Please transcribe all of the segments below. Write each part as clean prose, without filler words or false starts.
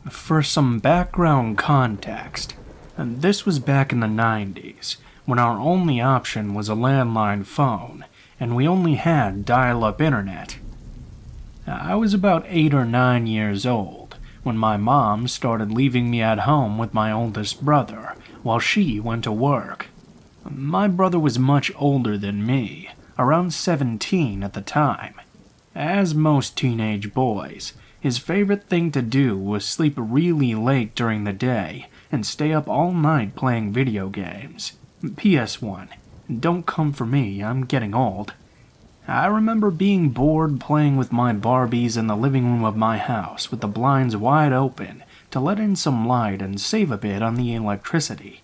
For some background context, this was back in the 90s, when our only option was a landline phone, and we only had dial-up internet. I was about 8 or 9 years old when my mom started leaving me at home with my oldest brother while she went to work. My brother was much older than me, around 17 at the time. As most teenage boys, his favorite thing to do was sleep really late during the day and stay up all night playing video games. PS1, don't come for me, I'm getting old. I remember being bored playing with my Barbies in the living room of my house with the blinds wide open to let in some light and save a bit on the electricity.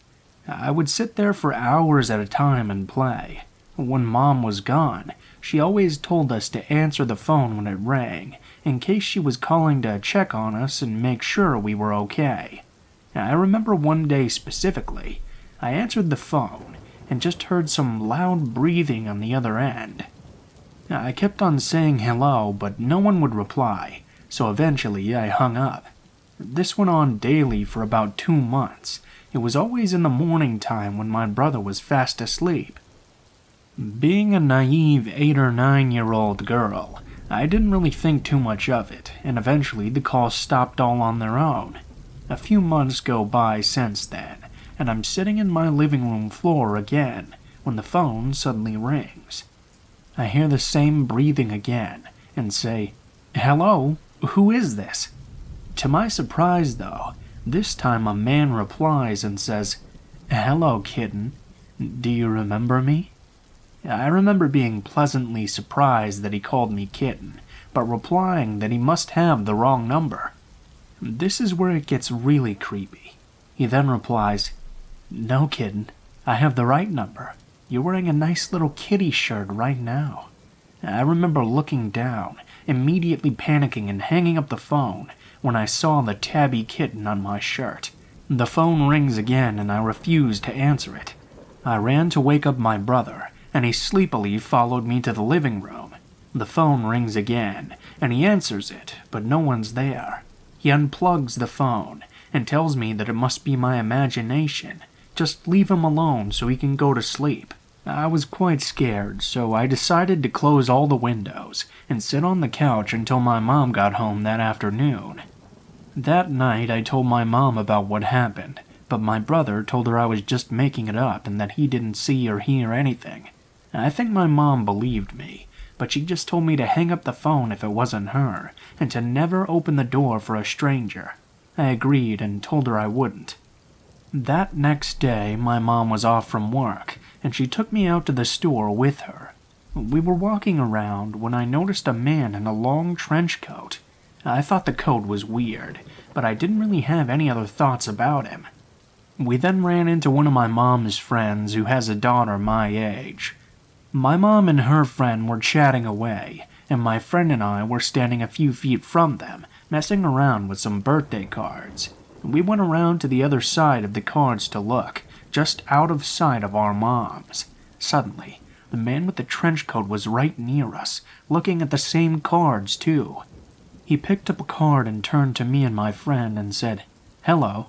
I would sit there for hours at a time and play. When Mom was gone, she always told us to answer the phone when it rang, in case she was calling to check on us and make sure we were okay. I remember one day specifically, I answered the phone and just heard some loud breathing on the other end. I kept on saying hello, but no one would reply, so eventually I hung up. This went on daily for about 2 months. It was always in the morning time when my brother was fast asleep. Being a naive 8 or 9-year-old girl, I didn't really think too much of it, and eventually the calls stopped all on their own. A few months go by since then, and I'm sitting in my living room floor again when the phone suddenly rings. I hear the same breathing again and say, "Hello, who is this?" To my surprise though, this time a man replies and says, "Hello, kitten. Do you remember me?" I remember being pleasantly surprised that he called me kitten, but replying that he must have the wrong number. This is where it gets really creepy. He then replies, "No, kitten, I have the right number. You're wearing a nice little kitty shirt right now." I remember looking down, immediately panicking and hanging up the phone when I saw the tabby kitten on my shirt. The phone rings again and I refuse to answer it. I ran to wake up my brother, and he sleepily followed me to the living room. The phone rings again, and he answers it, but no one's there. He unplugs the phone and tells me that it must be my imagination. Just leave him alone so he can go to sleep. I was quite scared, so I decided to close all the windows and sit on the couch until my mom got home that afternoon. That night I told my mom about what happened, but my brother told her I was just making it up and that he didn't see or hear anything. I think my mom believed me, but she just told me to hang up the phone if it wasn't her, and to never open the door for a stranger. I agreed and told her I wouldn't. That next day, my mom was off from work, and she took me out to the store with her. We were walking around when I noticed a man in a long trench coat. I thought the coat was weird, but I didn't really have any other thoughts about him. We then ran into one of my mom's friends who has a daughter my age. My mom and her friend were chatting away, and my friend and I were standing a few feet from them, messing around with some birthday cards. We went around to the other side of the cards to look, just out of sight of our moms. Suddenly, the man with the trench coat was right near us, looking at the same cards too. He picked up a card and turned to me and my friend and said, "Hello."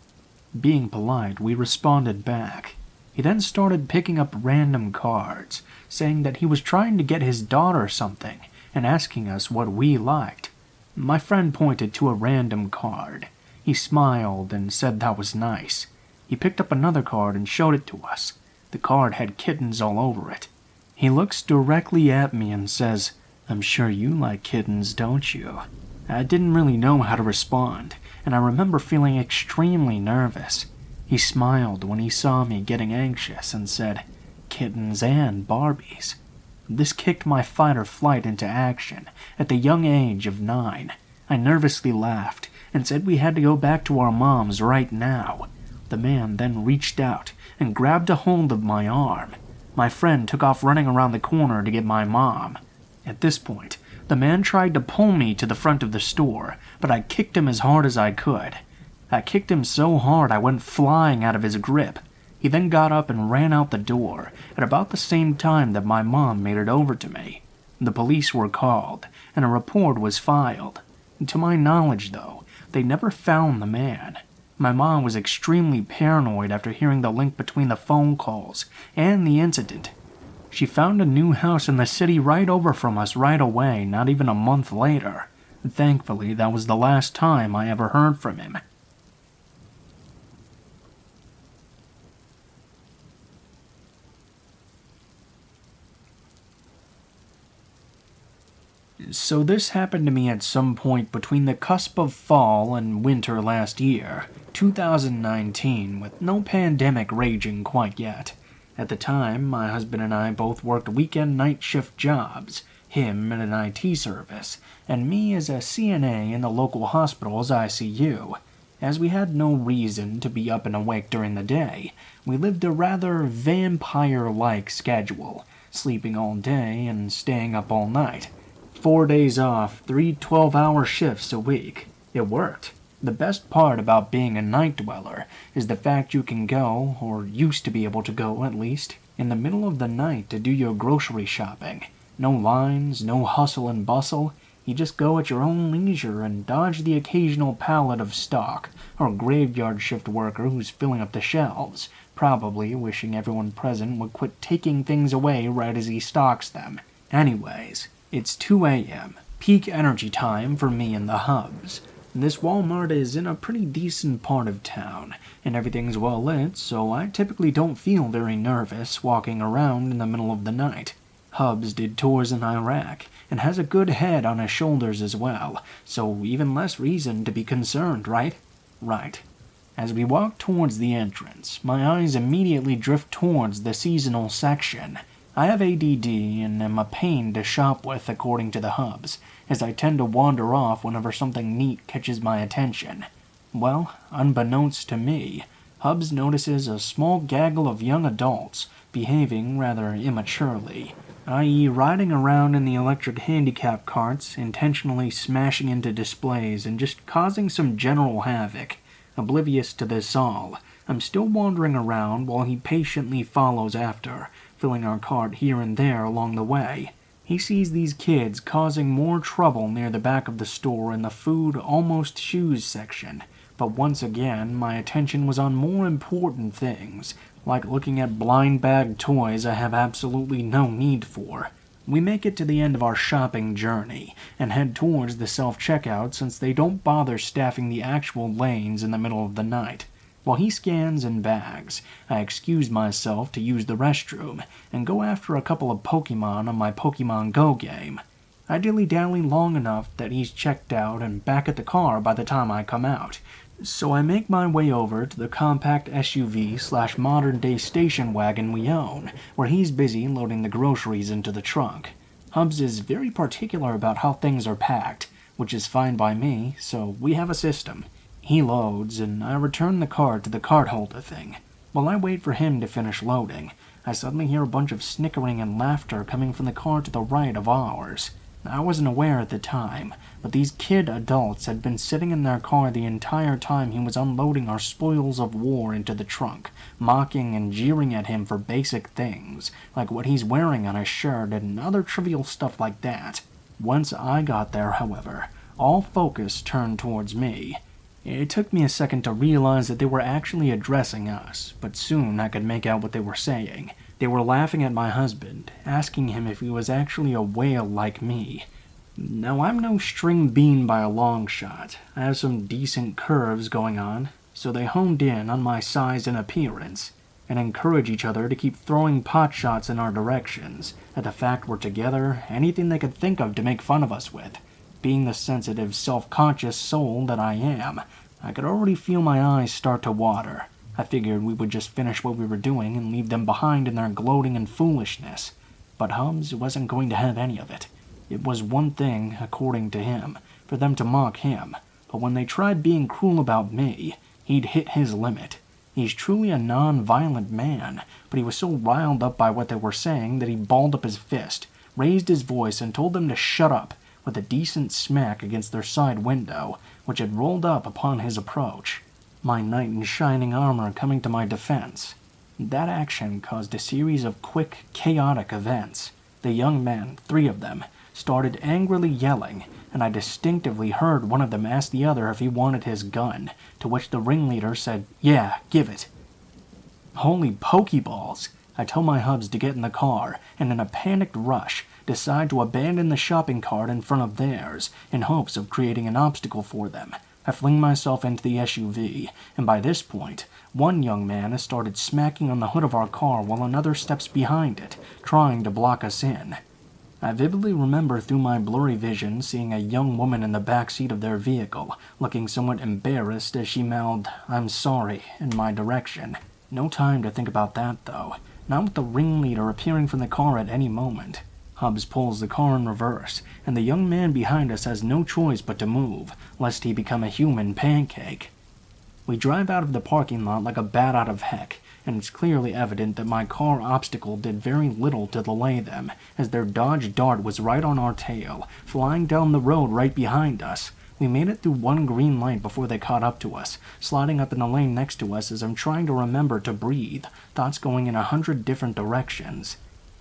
Being polite, we responded back. He then started picking up random cards, saying that he was trying to get his daughter something and asking us what we liked. My friend pointed to a random card. He smiled and said that was nice. He picked up another card and showed it to us. The card had kittens all over it. He looks directly at me and says, "I'm sure you like kittens, don't you?" I didn't really know how to respond, and I remember feeling extremely nervous. He smiled when he saw me getting anxious and said, "Kittens and Barbies." This kicked my fight or flight into action at the young age of 9. I nervously laughed and said we had to go back to our moms right now. The man then reached out and grabbed a hold of my arm. My friend took off running around the corner to get my mom. At this point, the man tried to pull me to the front of the store, but I kicked him as hard as I could. I kicked him so hard I went flying out of his grip. He then got up and ran out the door at about the same time that my mom made it over to me. The police were called, and a report was filed. To my knowledge, though, they never found the man. My mom was extremely paranoid after hearing the link between the phone calls and the incident. She found a new house in the city right over from us right away, not even a month later. Thankfully, that was the last time I ever heard from him. So this happened to me at some point between the cusp of fall and winter last year, 2019, with no pandemic raging quite yet. At the time, my husband and I both worked weekend night shift jobs, him in an IT service, and me as a CNA in the local hospital's ICU. As we had no reason to be up and awake during the day, we lived a rather vampire-like schedule, sleeping all day and staying up all night. 4 days off, 3 12-hour shifts a week. It worked. The best part about being a night dweller is the fact you can go, or used to be able to go at least, in the middle of the night to do your grocery shopping. No lines, no hustle and bustle. You just go at your own leisure and dodge the occasional pallet of stock, or graveyard shift worker who's filling up the shelves, probably wishing everyone present would quit taking things away right as he stocks them. Anyways, it's 2 a.m., peak energy time for me and the hubs. This Walmart is in a pretty decent part of town, and everything's well lit, so I typically don't feel very nervous walking around in the middle of the night. Hubs did tours in Iraq, and has a good head on his shoulders as well, so even less reason to be concerned, right? Right. As we walk towards the entrance, my eyes immediately drift towards the seasonal section. I have ADD and am a pain to shop with according to the hubs, as I tend to wander off whenever something neat catches my attention. Well, unbeknownst to me, Hubs notices a small gaggle of young adults behaving rather immaturely, i.e. riding around in the electric handicap carts, intentionally smashing into displays and just causing some general havoc. Oblivious to this all, I'm still wandering around while he patiently follows after, filling our cart here and there along the way. He sees these kids causing more trouble near the back of the store in the food, almost shoes section, but once again my attention was on more important things, like looking at blind bag toys I have absolutely no need for. We make it to the end of our shopping journey, and head towards the self-checkout since they don't bother staffing the actual lanes in the middle of the night. While he scans and bags, I excuse myself to use the restroom and go after a couple of Pokemon on my Pokemon Go game. I dilly-dally long enough that he's checked out and back at the car by the time I come out, so I make my way over to the compact SUV/modern-day station wagon we own, where he's busy loading the groceries into the trunk. Hubs is very particular about how things are packed, which is fine by me, so we have a system. He loads, and I return the cart to the cart holder thing. While I wait for him to finish loading, I suddenly hear a bunch of snickering and laughter coming from the car to the right of ours. I wasn't aware at the time, but these kid adults had been sitting in their car the entire time he was unloading our spoils of war into the trunk, mocking and jeering at him for basic things, like what he's wearing on his shirt and other trivial stuff like that. Once I got there, however, all focus turned towards me. It took me a second to realize that they were actually addressing us, but soon I could make out what they were saying. They were laughing at my husband, asking him if he was actually a whale like me. Now, I'm no string bean by a long shot. I have some decent curves going on, so they honed in on my size and appearance, and encourage each other to keep throwing pot shots in our directions, at the fact we're together, anything they could think of to make fun of us with. Being the sensitive, self-conscious soul that I am, I could already feel my eyes start to water. I figured we would just finish what we were doing and leave them behind in their gloating and foolishness. But Hubs wasn't going to have any of it. It was one thing, according to him, for them to mock him, but when they tried being cruel about me, he'd hit his limit. He's truly a non-violent man, but he was so riled up by what they were saying that he balled up his fist, raised his voice, and told them to shut up, with a decent smack against their side window, which had rolled up upon his approach. My knight in shining armor coming to my defense. That action caused a series of quick, chaotic events. The young men, 3 of them, started angrily yelling, and I distinctively heard one of them ask the other if he wanted his gun, to which the ringleader said, "Yeah, give it." Holy pokeballs! I tell my hubs to get in the car, and in a panicked rush, decide to abandon the shopping cart in front of theirs, in hopes of creating an obstacle for them. I fling myself into the SUV, and by this point, one young man has started smacking on the hood of our car while another steps behind it, trying to block us in. I vividly remember through my blurry vision seeing a young woman in the back seat of their vehicle, looking somewhat embarrassed as she mouthed, "I'm sorry," in my direction. No time to think about that, though. Not with the ringleader appearing from the car at any moment. Hubs pulls the car in reverse, and the young man behind us has no choice but to move, lest he become a human pancake. We drive out of the parking lot like a bat out of heck, and it's clearly evident that my car obstacle did very little to delay them, as their Dodge Dart was right on our tail, flying down the road right behind us. We made it through one green light before they caught up to us, sliding up in the lane next to us as I'm trying to remember to breathe, thoughts going in 100 different directions.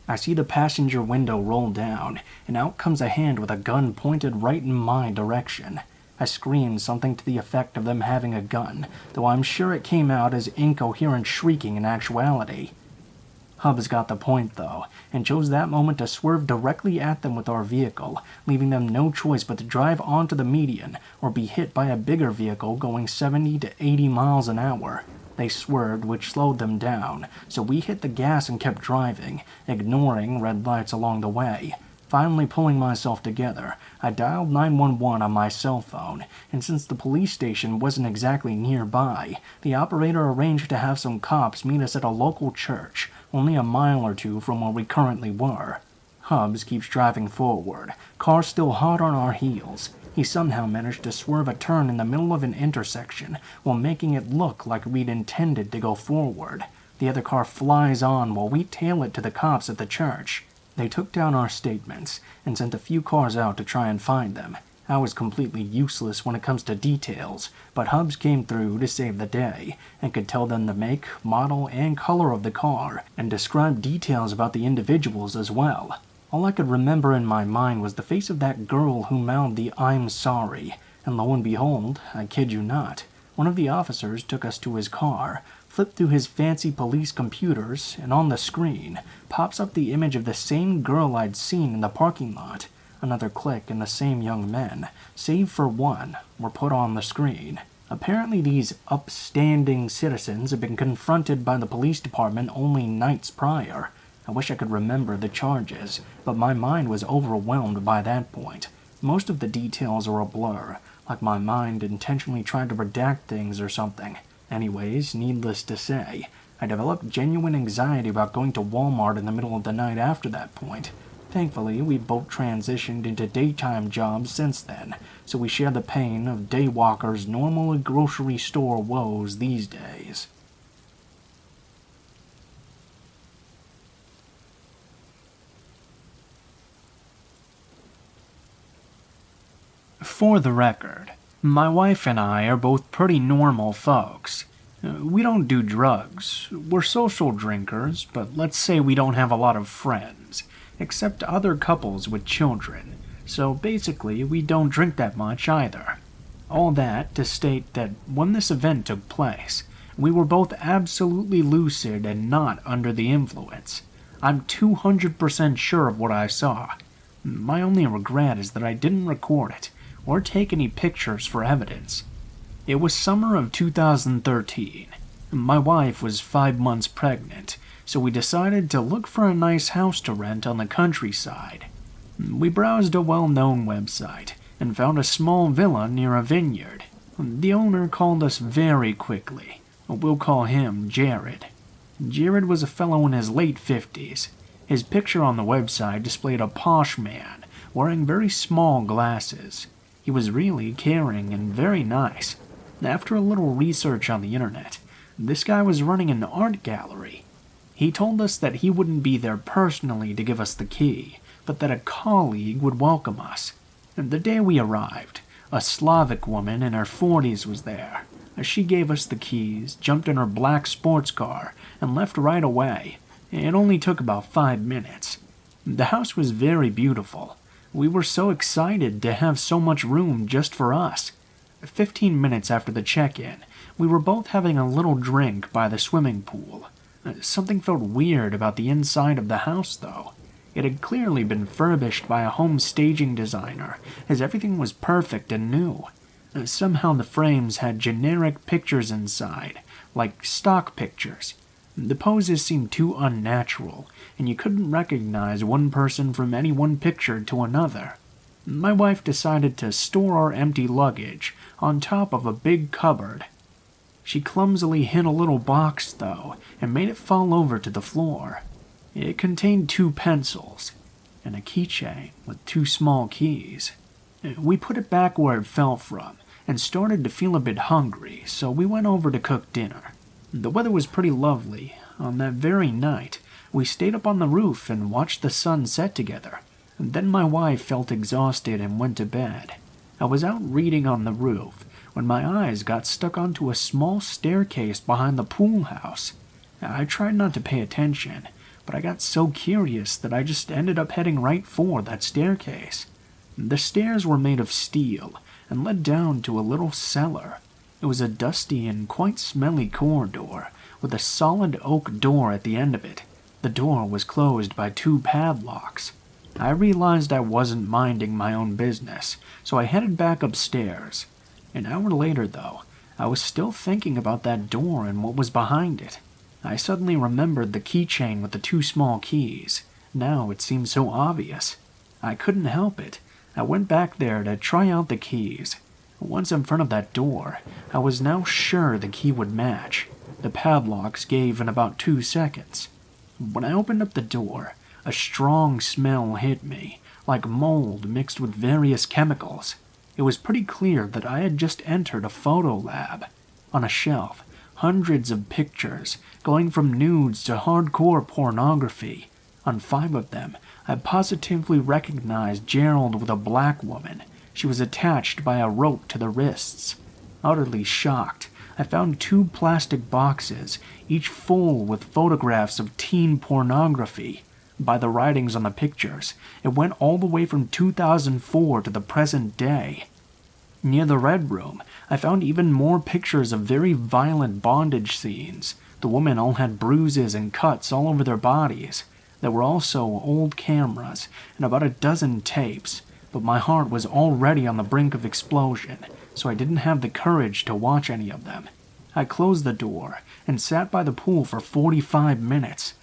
I see the passenger window roll down, and out comes a hand with a gun pointed right in my direction. I screamed something to the effect of them having a gun, though I'm sure it came out as incoherent shrieking in actuality. Hubs got the point, though, and chose that moment to swerve directly at them with our vehicle, leaving them no choice but to drive onto the median or be hit by a bigger vehicle going 70 to 80 miles an hour. They swerved, which slowed them down, so we hit the gas and kept driving, ignoring red lights along the way. Finally pulling myself together, I dialed 911 on my cell phone, and since the police station wasn't exactly nearby, the operator arranged to have some cops meet us at a local church, only a mile or two from where we currently were. Hubs keeps driving forward, car still hot on our heels. He somehow managed to swerve a turn in the middle of an intersection while making it look like we'd intended to go forward. The other car flies on while we tail it to the cops at the church. They took down our statements and sent a few cars out to try and find them. I was completely useless when it comes to details, but Hubs came through to save the day and could tell them the make, model, and color of the car, and describe details about the individuals as well. All I could remember in my mind was the face of that girl who mouthed the "I'm sorry," and lo and behold, I kid you not, one of the officers took us to his car, flipped through his fancy police computers, and on the screen pops up the image of the same girl I'd seen in the parking lot. Another click and the same young men, save for one, were put on the screen. Apparently these upstanding citizens had been confronted by the police department only nights prior. I wish I could remember the charges, but my mind was overwhelmed by that point. Most of the details are a blur, like my mind intentionally tried to redact things or something. Anyways, needless to say, I developed genuine anxiety about going to Walmart in the middle of the night after that point. Thankfully, we both transitioned into daytime jobs since then, so we share the pain of daywalkers' normal grocery store woes these days. For the record, my wife and I are both pretty normal folks. We don't do drugs. We're social drinkers, but let's say we don't have a lot of friends, except other couples with children. So basically, we don't drink that much either. All that to state that when this event took place, we were both absolutely lucid and not under the influence. I'm 200% sure of what I saw. My only regret is that I didn't record it or take any pictures for evidence. It was summer of 2013. My wife was 5 months pregnant, so we decided to look for a nice house to rent on the countryside. We browsed a well-known website and found a small villa near a vineyard. The owner called us very quickly. We'll call him Jared. Jared was a fellow in his late 50s. His picture on the website displayed a posh man wearing very small glasses. He was really caring and very nice. After a little research on the internet, this guy was running an art gallery. He told us that he wouldn't be there personally to give us the key, but that a colleague would welcome us. The day we arrived, a Slavic woman in her 40s was there. She gave us the keys, jumped in her black sports car, and left right away. It only took about 5 minutes. The house was very beautiful. We were so excited to have so much room just for us. 15 minutes after the check-in, we were both having a little drink by the swimming pool. Something felt weird about the inside of the house, though. It had clearly been furbished by a home staging designer, as everything was perfect and new. Somehow the frames had generic pictures inside, like stock pictures. The poses seemed too unnatural, and you couldn't recognize one person from any one picture to another. My wife decided to store our empty luggage on top of a big cupboard. She clumsily hit a little box, though, and made it fall over to the floor. It contained 2 pencils and a keychain with 2 small keys. We put it back where it fell from and started to feel a bit hungry, so we went over to cook dinner. The weather was pretty lovely. On that very night, we stayed up on the roof and watched the sun set together. Then my wife felt exhausted and went to bed. I was out reading on the roof when my eyes got stuck onto a small staircase behind the pool house. I tried not to pay attention, but I got so curious that I just ended up heading right for that staircase. The stairs were made of steel and led down to a little cellar. It was a dusty and quite smelly corridor with a solid oak door at the end of it. The door was closed by 2 padlocks. I realized I wasn't minding my own business, so I headed back upstairs. An hour later, though, I was still thinking about that door and what was behind it. I suddenly remembered the keychain with the 2 small keys. Now it seemed so obvious. I couldn't help it. I went back there to try out the keys. Once in front of that door, I was now sure the key would match. The padlocks gave in about 2 seconds. When I opened up the door, a strong smell hit me, like mold mixed with various chemicals. It was pretty clear that I had just entered a photo lab. On a shelf, hundreds of pictures, going from nudes to hardcore pornography. On 5 of them, I positively recognized Gerald with a black woman. She was attached by a rope to the wrists. Utterly shocked, I found 2 plastic boxes, each full with photographs of teen pornography. By the writings on the pictures, it went all the way from 2004 to the present day. Near the Red Room, I found even more pictures of very violent bondage scenes. The women all had bruises and cuts all over their bodies. There were also old cameras and about a dozen tapes, but my heart was already on the brink of explosion, so I didn't have the courage to watch any of them. I closed the door and sat by the pool for 45 minutes.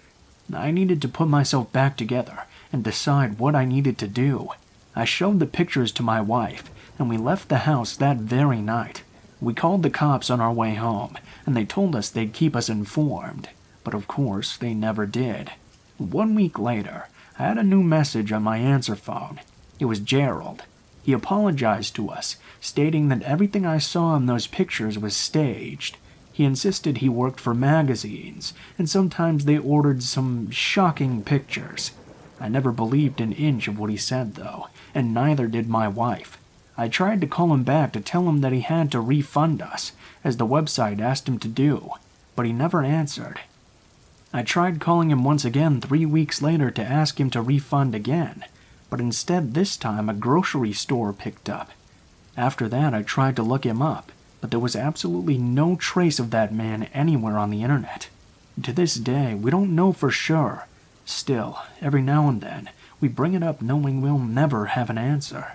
I needed to put myself back together and decide what I needed to do. I showed the pictures to my wife, and we left the house that very night. We called the cops on our way home, and they told us they'd keep us informed. But of course, they never did. 1 week later, I had a new message on my answer phone. It was Gerald. He apologized to us, stating that everything I saw in those pictures was staged. He insisted he worked for magazines, and sometimes they ordered some shocking pictures. I never believed an inch of what he said, though, and neither did my wife. I tried to call him back to tell him that he had to refund us, as the website asked him to do, but he never answered. I tried calling him once again 3 weeks later to ask him to refund again, but instead this time a grocery store picked up. After that I tried to look him up, but there was absolutely no trace of that man anywhere on the internet. To this day, we don't know for sure. Still, every now and then, we bring it up knowing we'll never have an answer.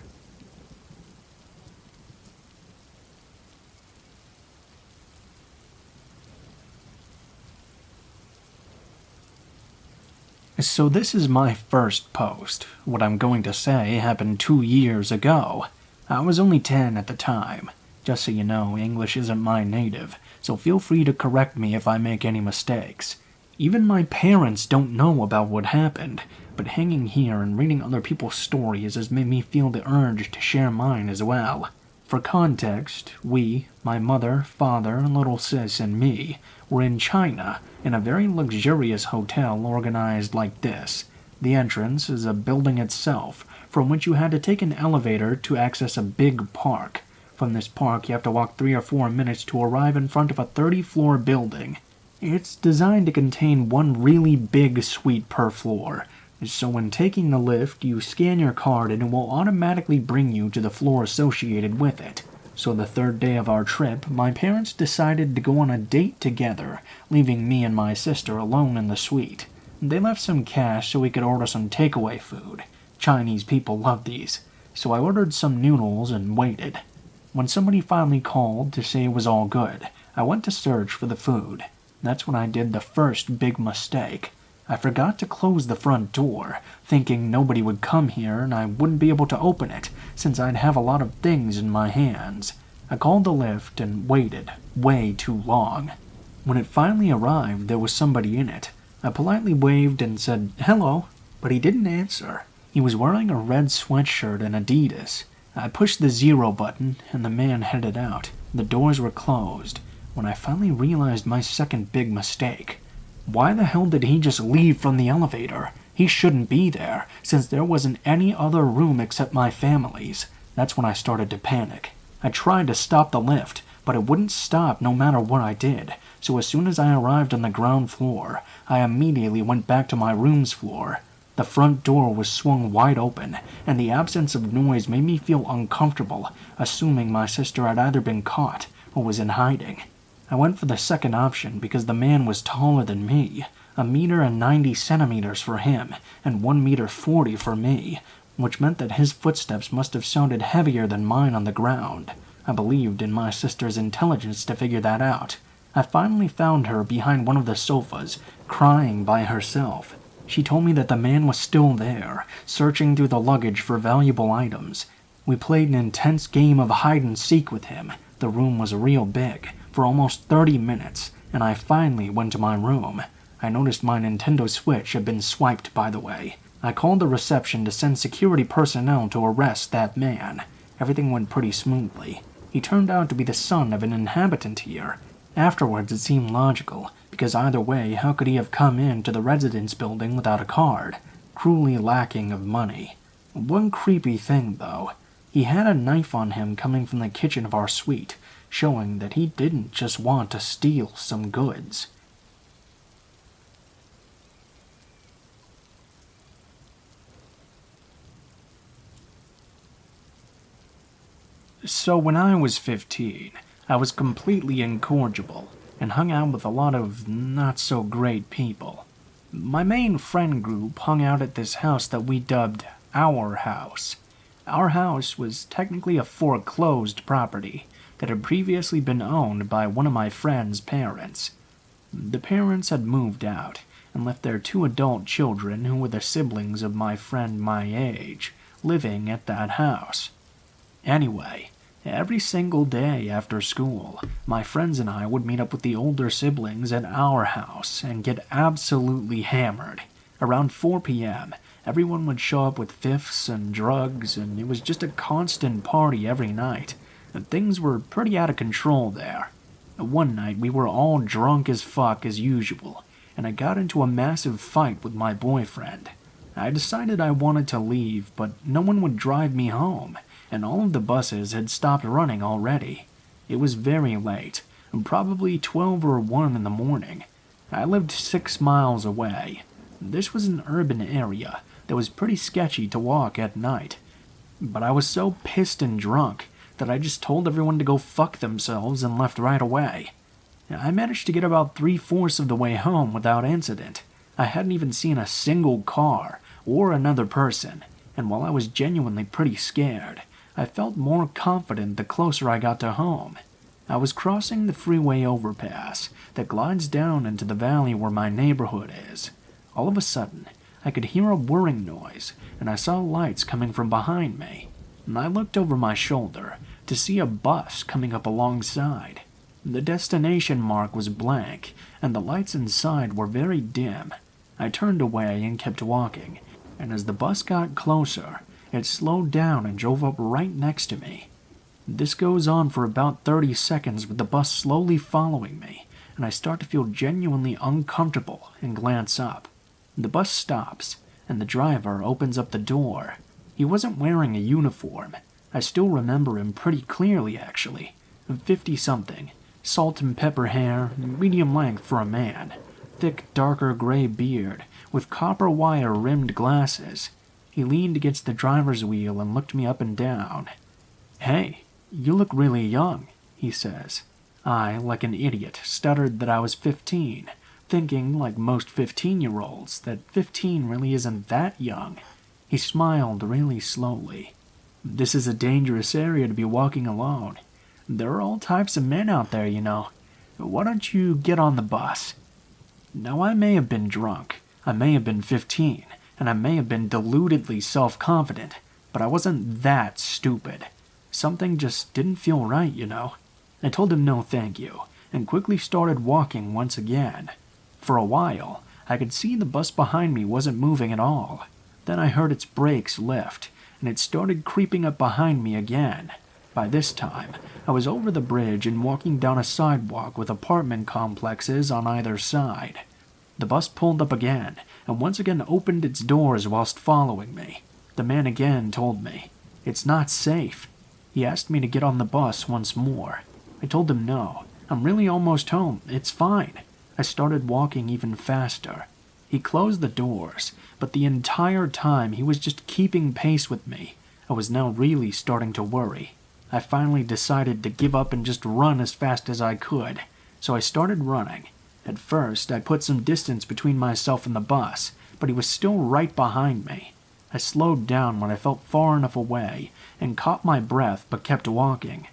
So this is my first post. What I'm going to say happened 2 years ago. I was only 10 at the time. Just so you know, English isn't my native, so feel free to correct me if I make any mistakes. Even my parents don't know about what happened, but hanging here and reading other people's stories has made me feel the urge to share mine as well. For context, we, my mother, father, little sis, and me, were in China, in a very luxurious hotel organized like this. The entrance is a building itself, from which you had to take an elevator to access a big park. From this park, you have to walk 3 or 4 minutes to arrive in front of a 30-floor building. It's designed to contain one really big suite per floor. So when taking the lift, you scan your card and it will automatically bring you to the floor associated with it. So the third day of our trip, my parents decided to go on a date together, leaving me and my sister alone in the suite. They left some cash so we could order some takeaway food. Chinese people love these. So I ordered some noodles and waited. When somebody finally called to say it was all good, I went to search for the food. That's when I did the first big mistake. I forgot to close the front door, thinking nobody would come here and I wouldn't be able to open it, since I'd have a lot of things in my hands. I called the lift and waited way too long. When it finally arrived, there was somebody in it. I politely waved and said, "Hello," but he didn't answer. He was wearing a red sweatshirt and Adidas. I pushed the 0 button and the man headed out. The doors were closed when I finally realized my second big mistake. Why the hell did he just leave from the elevator? He shouldn't be there, since there wasn't any other room except my family's. That's when I started to panic. I tried to stop the lift, but it wouldn't stop no matter what I did. So as soon as I arrived on the ground floor, I immediately went back to my room's floor. The front door was swung wide open, and the absence of noise made me feel uncomfortable, assuming my sister had either been caught or was in hiding. I went for the second option because the man was taller than me, 1.90 meters for him, and 1.40 for me, which meant that his footsteps must have sounded heavier than mine on the ground. I believed in my sister's intelligence to figure that out. I finally found her behind one of the sofas, crying by herself. She told me that the man was still there, searching through the luggage for valuable items. We played an intense game of hide-and-seek with him. The room was real big, for almost 30 minutes, and I finally went to my room. I noticed my Nintendo Switch had been swiped, by the way. I called the reception to send security personnel to arrest that man. Everything went pretty smoothly. He turned out to be the son of an inhabitant here. Afterwards it seemed logical, because either way, how could he have come into the residence building without a card? Cruelly lacking of money. One creepy thing, though. He had a knife on him coming from the kitchen of our suite, showing that he didn't just want to steal some goods. So when I was 15, I was completely incorrigible and hung out with a lot of not-so-great people. My main friend group hung out at this house that we dubbed our house. Our house was technically a foreclosed property that had previously been owned by one of my friend's parents. The parents had moved out and left their 2 adult children, who were the siblings of my friend my age, living at that house. Anyway, every single day after school, my friends and I would meet up with the older siblings at our house and get absolutely hammered. Around 4 p.m., everyone would show up with fifths and drugs, and it was just a constant party every night. And things were pretty out of control there. One night, we were all drunk as fuck as usual, and I got into a massive fight with my boyfriend. I decided I wanted to leave, but no one would drive me home, and all of the buses had stopped running already. It was very late, probably 12 or 1 in the morning. I lived 6 miles away. This was an urban area that was pretty sketchy to walk at night. But I was so pissed and drunk that I just told everyone to go fuck themselves and left right away. I managed to get about 3/4 of the way home without incident. I hadn't even seen a single car or another person, and while I was genuinely pretty scared, I felt more confident the closer I got to home. I was crossing the freeway overpass that glides down into the valley where my neighborhood is. All of a sudden, I could hear a whirring noise, and I saw lights coming from behind me. And I looked over my shoulder to see a bus coming up alongside. The destination mark was blank, and the lights inside were very dim. I turned away and kept walking, and as the bus got closer, it slowed down and drove up right next to me. This goes on for about 30 seconds with the bus slowly following me, and I start to feel genuinely uncomfortable and glance up. The bus stops, and the driver opens up the door. He wasn't wearing a uniform. I still remember him pretty clearly, actually. 50-something, salt and pepper hair, medium length for a man. thick, darker gray beard with copper wire-rimmed glasses. He leaned against the driver's wheel and looked me up and down. "Hey, you look really young," he says. I, like an idiot, stuttered that I was 15, thinking, like most 15-year-olds, that 15 really isn't that young. He smiled really slowly. "This is a dangerous area to be walking alone. There are all types of men out there, you know. Why don't you get on the bus?" Now, I may have been drunk, I may have been 15, and I may have been deludedly self-confident, but I wasn't that stupid. Something just didn't feel right, you know. I told him no thank you, and quickly started walking once again. For a while, I could see the bus behind me wasn't moving at all. Then I heard its brakes lift, and it started creeping up behind me again. By this time, I was over the bridge and walking down a sidewalk with apartment complexes on either side. The bus pulled up again, and once again opened its doors whilst following me. The man again told me, "It's not safe." He asked me to get on the bus once more. I told him no. "I'm really almost home. It's fine." I started walking even faster. He closed the doors, but the entire time he was just keeping pace with me. I was now really starting to worry. I finally decided to give up and just run as fast as I could, so I started running. At first, I put some distance between myself and the bus, but he was still right behind me. I slowed down when I felt far enough away and caught my breath but kept walking.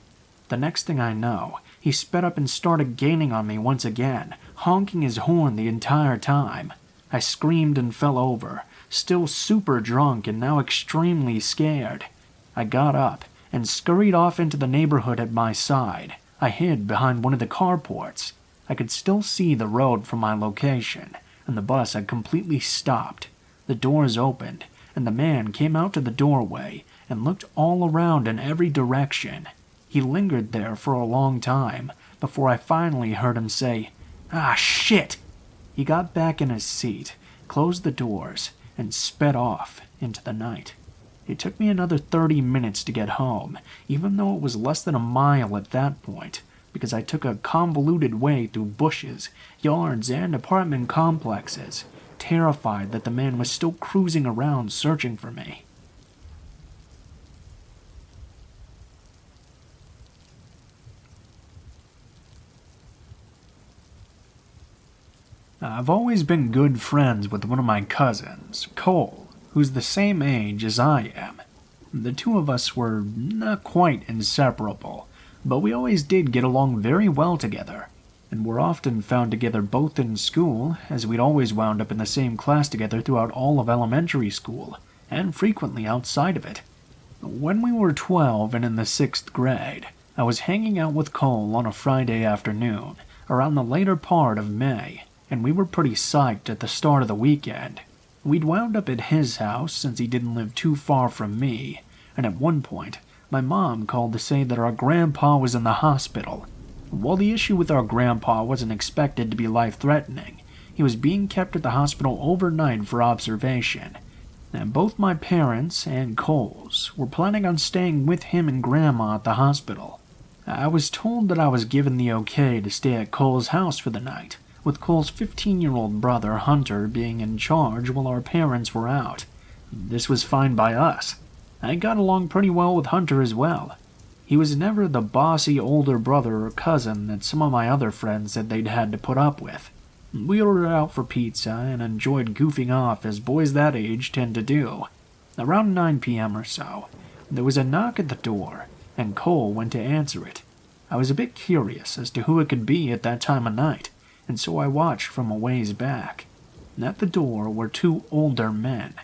The next thing I know, he sped up and started gaining on me once again, honking his horn the entire time. I screamed and fell over, still super drunk and now extremely scared. I got up and scurried off into the neighborhood at my side. I hid behind one of the carports. I could still see the road from my location, and the bus had completely stopped. The doors opened, and the man came out to the doorway and looked all around in every direction. He lingered there for a long time, before I finally heard him say, "Ah, shit!" He got back in his seat, closed the doors, and sped off into the night. It took me another 30 minutes to get home, even though it was less than a mile at that point, because I took a convoluted way through bushes, yards, and apartment complexes, terrified that the man was still cruising around searching for me. I've always been good friends with one of my cousins, Cole, who's the same age as I am. The two of us were not quite inseparable, but we always did get along very well together, and were often found together both in school, as we'd always wound up in the same class together throughout all of elementary school, and frequently outside of it. When we were 12 and in the 6th grade, I was hanging out with Cole on a Friday afternoon, around the later part of May, and we were pretty psyched at the start of the weekend. We'd wound up at his house since he didn't live too far from me, and at one point, my mom called to say that our grandpa was in the hospital. While the issue with our grandpa wasn't expected to be life-threatening, he was being kept at the hospital overnight for observation, and both my parents and Cole's were planning on staying with him and Grandma at the hospital. I was told that I was given the okay to stay at Cole's house for the night, with Cole's 15-year-old brother Hunter being in charge while our parents were out. This was fine by us. I got along pretty well with Hunter as well. He was never the bossy older brother or cousin that some of my other friends said they'd had to put up with. We ordered out for pizza and enjoyed goofing off as boys that age tend to do. Around 9 p.m. or so, there was a knock at the door, and Cole went to answer it. I was a bit curious as to who it could be at that time of night, and so I watched from a ways back. At the door were two older men.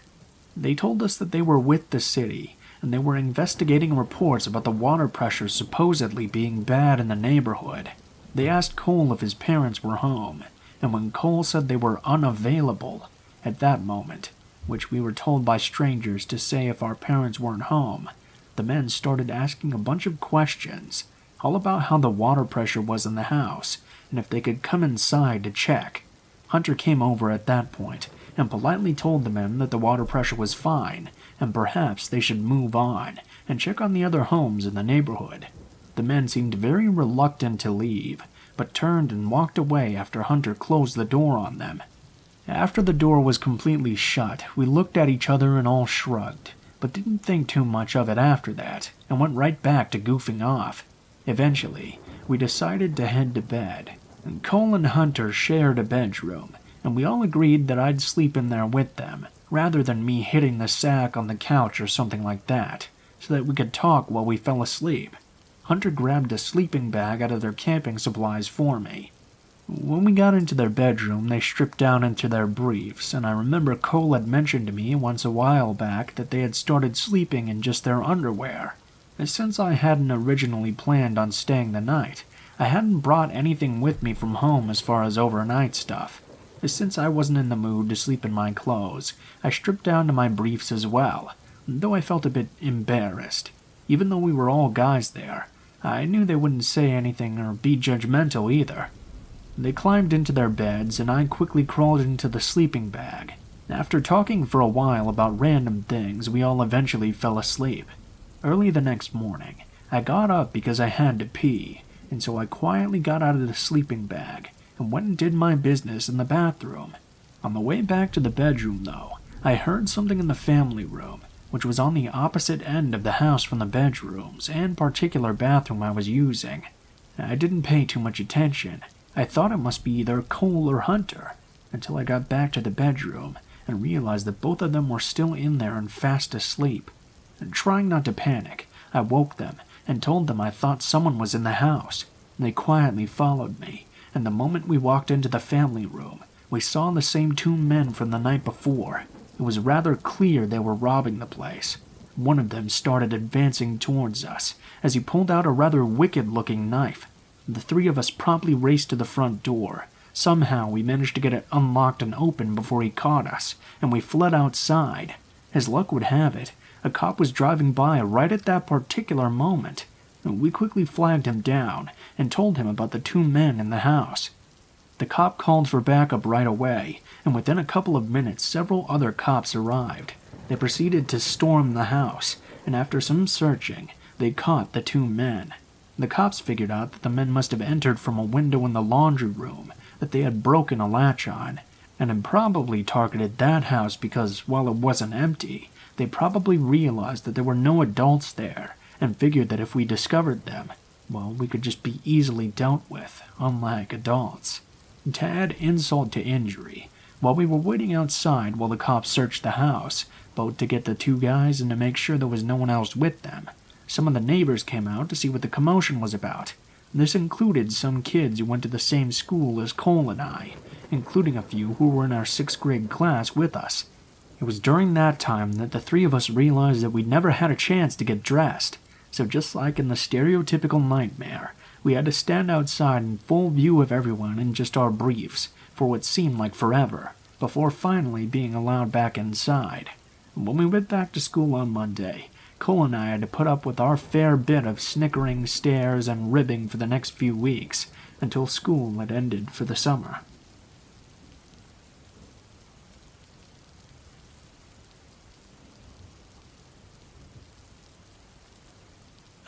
They told us that they were with the city, and they were investigating reports about the water pressure supposedly being bad in the neighborhood. They asked Cole if his parents were home, and when Cole said they were unavailable, at that moment, which we were told by strangers to say if our parents weren't home, the men started asking a bunch of questions, all about how the water pressure was in the house, and if they could come inside to check. Hunter came over at that point, and politely told the men that the water pressure was fine, and perhaps they should move on, and check on the other homes in the neighborhood. The men seemed very reluctant to leave, but turned and walked away after Hunter closed the door on them. After the door was completely shut, we looked at each other and all shrugged, but didn't think too much of it after that, and went right back to goofing off. Eventually, we decided to head to bed, and Cole and Hunter shared a bedroom, and we all agreed that I'd sleep in there with them, rather than me hitting the sack on the couch or something like that, so that we could talk while we fell asleep. Hunter grabbed a sleeping bag out of their camping supplies for me. When we got into their bedroom, they stripped down into their briefs, and I remember Cole had mentioned to me once a while back that they had started sleeping in just their underwear. And since I hadn't originally planned on staying the night, I hadn't brought anything with me from home as far as overnight stuff. Since I wasn't in the mood to sleep in my clothes, I stripped down to my briefs as well, though I felt a bit embarrassed. Even though we were all guys there, I knew they wouldn't say anything or be judgmental either. They climbed into their beds, and I quickly crawled into the sleeping bag. After talking for a while about random things, we all eventually fell asleep. Early the next morning, I got up because I had to pee, and so I quietly got out of the sleeping bag and went and did my business in the bathroom. On the way back to the bedroom, though, I heard something in the family room, which was on the opposite end of the house from the bedrooms and particular bathroom I was using. I didn't pay too much attention. I thought it must be either Cole or Hunter, until I got back to the bedroom and realized that both of them were still in there and fast asleep. And trying not to panic, I woke them and told them I thought someone was in the house. They quietly followed me, and the moment we walked into the family room, we saw the same two men from the night before. It was rather clear they were robbing the place. One of them started advancing towards us as he pulled out a rather wicked-looking knife. The three of us promptly raced to the front door. Somehow we managed to get it unlocked and open before he caught us, and we fled outside. As luck would have it, a cop was driving by right at that particular moment. We quickly flagged him down and told him about the two men in the house. The cop called for backup right away, and within a couple of minutes several other cops arrived. They proceeded to storm the house, and after some searching, they caught the two men. The cops figured out that the men must have entered from a window in the laundry room that they had broken a latch on, and had probably targeted that house because, while it wasn't empty, they probably realized that there were no adults there, and figured that if we discovered them, well, we could just be easily dealt with, unlike adults. To add insult to injury, while we were waiting outside while the cops searched the house, both to get the two guys and to make sure there was no one else with them, some of the neighbors came out to see what the commotion was about. This included some kids who went to the same school as Cole and I, including a few who were in our 6th grade class with us. It was during that time that the three of us realized that we'd never had a chance to get dressed, so just like in the stereotypical nightmare, we had to stand outside in full view of everyone in just our briefs for what seemed like forever, before finally being allowed back inside. When we went back to school on Monday, Cole and I had to put up with our fair bit of snickering, stares, and ribbing for the next few weeks, until school had ended for the summer.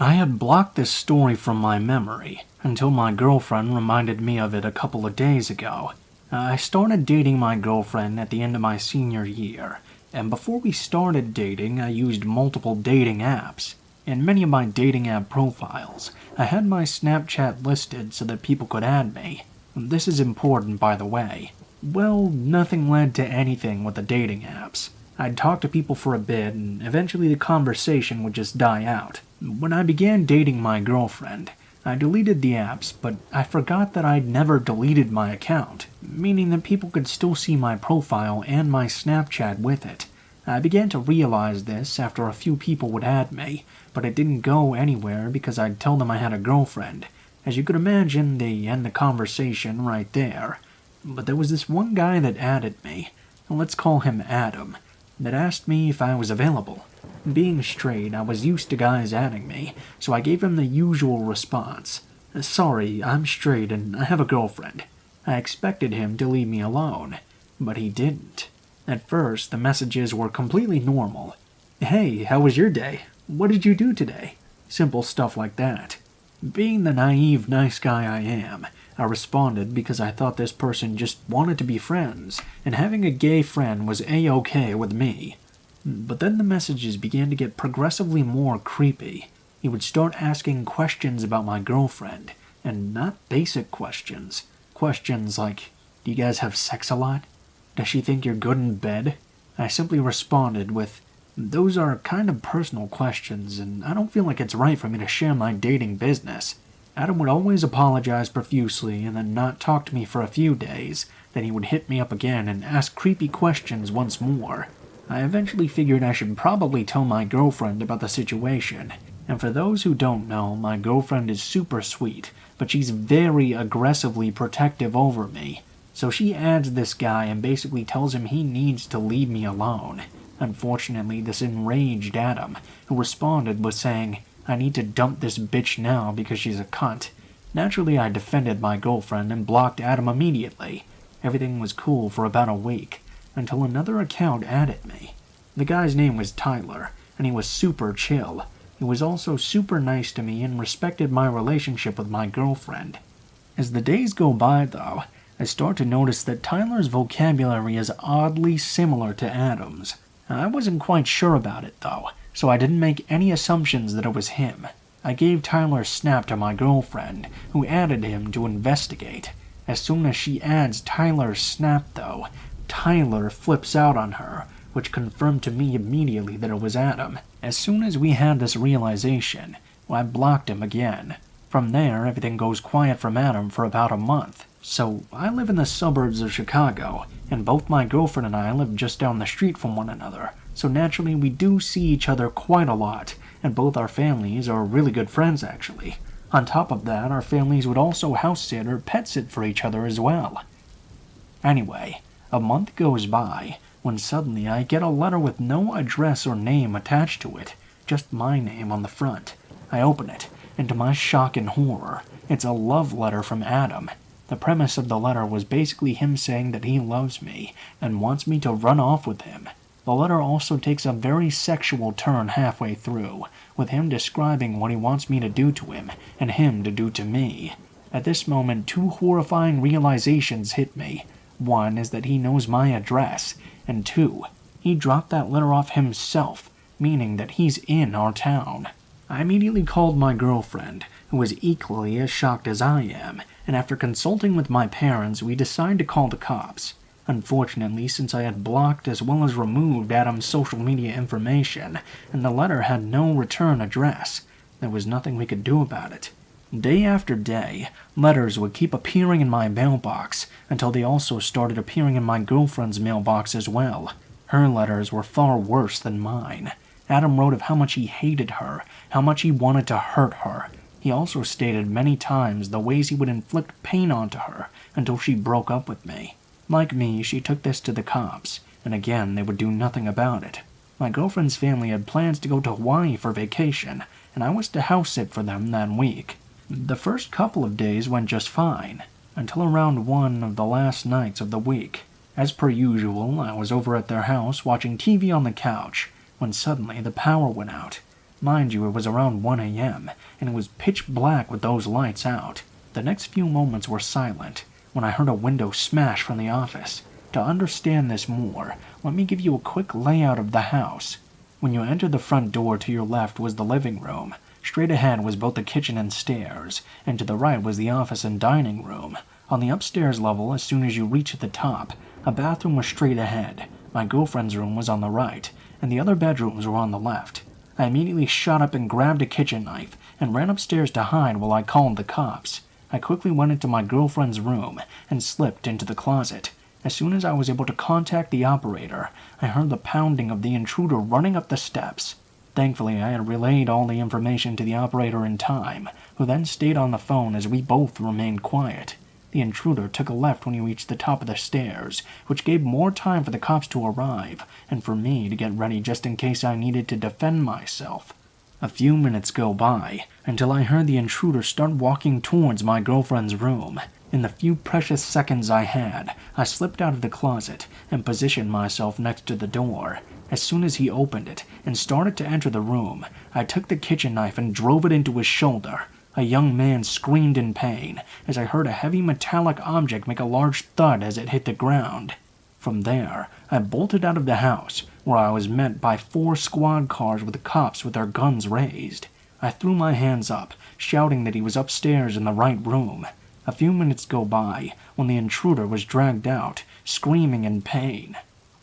I had blocked this story from my memory until my girlfriend reminded me of it a couple of days ago. I started dating my girlfriend at the end of my senior year, and before we started dating, I used multiple dating apps. In many of my dating app profiles, I had my Snapchat listed so that people could add me. This is important, by the way. Well, nothing led to anything with the dating apps. I'd talk to people for a bit, and eventually the conversation would just die out. When I began dating my girlfriend, I deleted the apps, but I forgot that I'd never deleted my account, meaning that people could still see my profile and my Snapchat with it. I began to realize this after a few people would add me, but it didn't go anywhere because I'd tell them I had a girlfriend. As you could imagine, they end the conversation right there. But there was this one guy that added me, let's call him Adam, that asked me if I was available. Being straight, I was used to guys adding me, so I gave him the usual response. Sorry, I'm straight and I have a girlfriend. I expected him to leave me alone, but he didn't. At first, the messages were completely normal. Hey, how was your day? What did you do today? Simple stuff like that. Being the naive, nice guy I am, I responded because I thought this person just wanted to be friends, and having a gay friend was A-okay with me. But then the messages began to get progressively more creepy. He would start asking questions about my girlfriend, and not basic questions. Questions like, do you guys have sex a lot? Does she think you're good in bed? I simply responded with, those are kind of personal questions, and I don't feel like it's right for me to share my dating business. Adam would always apologize profusely and then not talk to me for a few days. Then he would hit me up again and ask creepy questions once more. I eventually figured I should probably tell my girlfriend about the situation. And for those who don't know, my girlfriend is super sweet, but she's very aggressively protective over me. So she adds this guy and basically tells him he needs to leave me alone. Unfortunately, this enraged Adam, who responded with saying, I need to dump this bitch now because she's a cunt. Naturally, I defended my girlfriend and blocked Adam immediately. Everything was cool for about a week, until another account added me. The guy's name was Tyler, and he was super chill. He was also super nice to me and respected my relationship with my girlfriend. As the days go by, though, I start to notice that Tyler's vocabulary is oddly similar to Adam's. I wasn't quite sure about it, though, so I didn't make any assumptions that it was him. I gave Tyler's snap to my girlfriend, who added him to investigate. As soon as she adds Tyler's snap, though, Tyler flips out on her, which confirmed to me immediately that it was Adam. As soon as we had this realization, I blocked him again. From there, everything goes quiet from Adam for about a month. So, I live in the suburbs of Chicago, and both my girlfriend and I live just down the street from one another, so naturally we do see each other quite a lot, and both our families are really good friends actually. On top of that, our families would also house sit or pet sit for each other as well. Anyway, a month goes by, when suddenly I get a letter with no address or name attached to it, just my name on the front. I open it, and to my shock and horror, it's a love letter from Adam. The premise of the letter was basically him saying that he loves me and wants me to run off with him. The letter also takes a very sexual turn halfway through, with him describing what he wants me to do to him and him to do to me. At this moment, two horrifying realizations hit me. One is that he knows my address, and two, he dropped that letter off himself, meaning that he's in our town. I immediately called my girlfriend, who was equally as shocked as I am, and after consulting with my parents, we decided to call the cops. Unfortunately, since I had blocked as well as removed Adam's social media information, and the letter had no return address, there was nothing we could do about it. Day after day, letters would keep appearing in my mailbox, until they also started appearing in my girlfriend's mailbox as well. Her letters were far worse than mine. Adam wrote of how much he hated her, how much he wanted to hurt her. He also stated many times the ways he would inflict pain onto her until she broke up with me. Like me, she took this to the cops, and again they would do nothing about it. My girlfriend's family had plans to go to Hawaii for vacation, and I was to house sit for them that week. The first couple of days went just fine, until around one of the last nights of the week. As per usual, I was over at their house watching TV on the couch, when suddenly the power went out. Mind you, it was around 1 a.m., and it was pitch black with those lights out. The next few moments were silent, when I heard a window smash from the office. To understand this more, let me give you a quick layout of the house. When you entered the front door, to your left was the living room. Straight ahead was both the kitchen and stairs, and to the right was the office and dining room. On the upstairs level, as soon as you reached the top, a bathroom was straight ahead. My girlfriend's room was on the right, and the other bedrooms were on the left. I immediately shot up and grabbed a kitchen knife and ran upstairs to hide while I called the cops. I quickly went into my girlfriend's room and slipped into the closet. As soon as I was able to contact the operator, I heard the pounding of the intruder running up the steps. Thankfully, I had relayed all the information to the operator in time, who then stayed on the phone as we both remained quiet. The intruder took a left when he reached the top of the stairs, which gave more time for the cops to arrive, and for me to get ready just in case I needed to defend myself. A few minutes go by, until I heard the intruder start walking towards my girlfriend's room. In the few precious seconds I had, I slipped out of the closet and positioned myself next to the door. As soon as he opened it and started to enter the room, I took the kitchen knife and drove it into his shoulder. A young man screamed in pain as I heard a heavy metallic object make a large thud as it hit the ground. From there, I bolted out of the house, where I was met by 4 squad cars with the cops with their guns raised. I threw my hands up, shouting that he was upstairs in the right room. A few minutes go by when the intruder was dragged out, screaming in pain.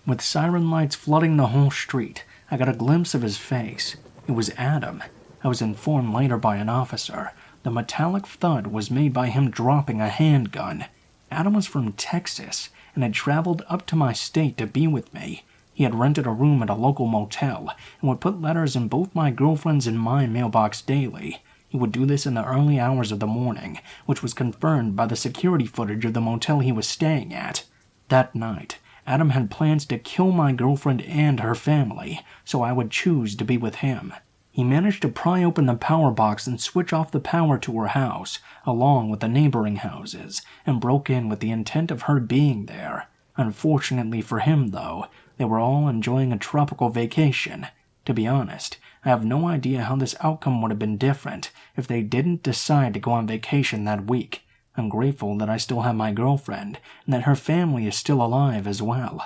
With siren lights flooding the whole street, I got a glimpse of his face. It was Adam. I was informed later by an officer. The metallic thud was made by him dropping a handgun. Adam was from Texas and had traveled up to my state to be with me. He had rented a room at a local motel and would put letters in both my girlfriend's and my mailbox daily. He would do this in the early hours of the morning, which was confirmed by the security footage of the motel he was staying at. That night, Adam had plans to kill my girlfriend and her family, so I would choose to be with him. He managed to pry open the power box and switch off the power to her house, along with the neighboring houses, and broke in with the intent of her being there. Unfortunately for him, though, they were all enjoying a tropical vacation. To be honest, I have no idea how this outcome would have been different if they didn't decide to go on vacation that week. I'm grateful that I still have my girlfriend, and that her family is still alive as well.